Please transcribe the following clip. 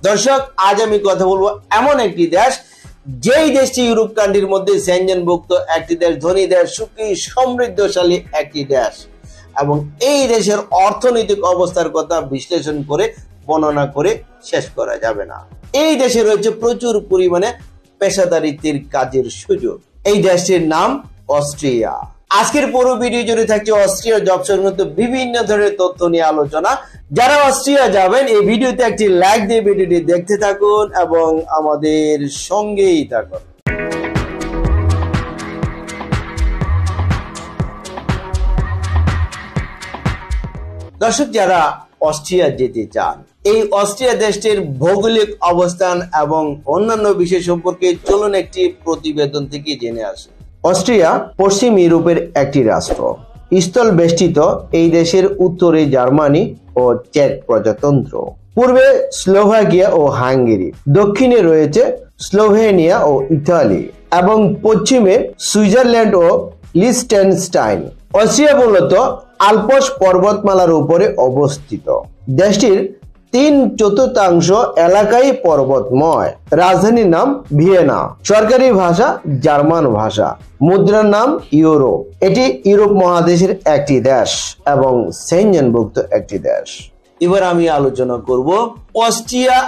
দর্শক, আজ আমি কথা বলবো এমন একটি দেশ, যেই দেশটি ইউরোপ কান্ট্রির মধ্যে সেনজেনভুক্ত একটি দেশ, ধনী দেশ, সুখী সমৃদ্ধশালী একটি দেশ, এবং এই দেশের অর্থনৈতিক অবস্থার কথা বিশ্লেষণ করে বর্ণনা করে শেষ করা যাবে না। এই দেশে রয়েছে প্রচুর পরিমাণে পেশাদারিত্বের কাজের সুযোগ। এই দেশটির নাম অস্ট্রিয়া। আজকের পুরো ভিডিও জুড়ে থাকছে অস্ট্রিয়া জব সংক্রান্ত বিভিন্ন ধরনের তথ্য নিয়ে আলোচনা। যারা অস্ট্রিয়া যাবেন, এই ভিডিওতে একটি লাইক দিয়ে ভিডিওটি দেখতে থাকুন এবং আমাদের সঙ্গেই থাকুন। দর্শক, যারা অস্ট্রিয়া যেতে চান, এই অস্ট্রিয়া দেশটির ভৌগোলিক অবস্থান এবং অন্যান্য বিষয় সম্পর্কে চলুন একটি প্রতিবেদন থেকে জেনে আসি। অস্ট্রিয়া পশ্চিম ইউরোপের একটি রাষ্ট্র। স্থল বেষ্টিত এই দেশের উত্তরে জার্মানি ও চেক প্রজাতন্ত্র, পূর্বে স্লোভাকিয়া ও হাঙ্গেরি, দক্ষিণে রয়েছে স্লোভেনিয়া ও ইতালি এবং পশ্চিমে সুইজারল্যান্ড ও লিechtenstein। অস্ট্রিয়া মূলত আল্পস পর্বতমালার উপরে অবস্থিত। দেশটির 3/4 এলাকাই পর্বতময়। রাজধানীর নাম ভিয়েনা। সরকারি ভাষা জার্মান ভাষা। মুদ্রার নাম ইউরো। এটি ইউরোপ মহাদেশের একটি দেশ এবং সেনজেনভুক্ত একটি দেশ। এবার আমি আলোচনা করব অস্ট্রিয়া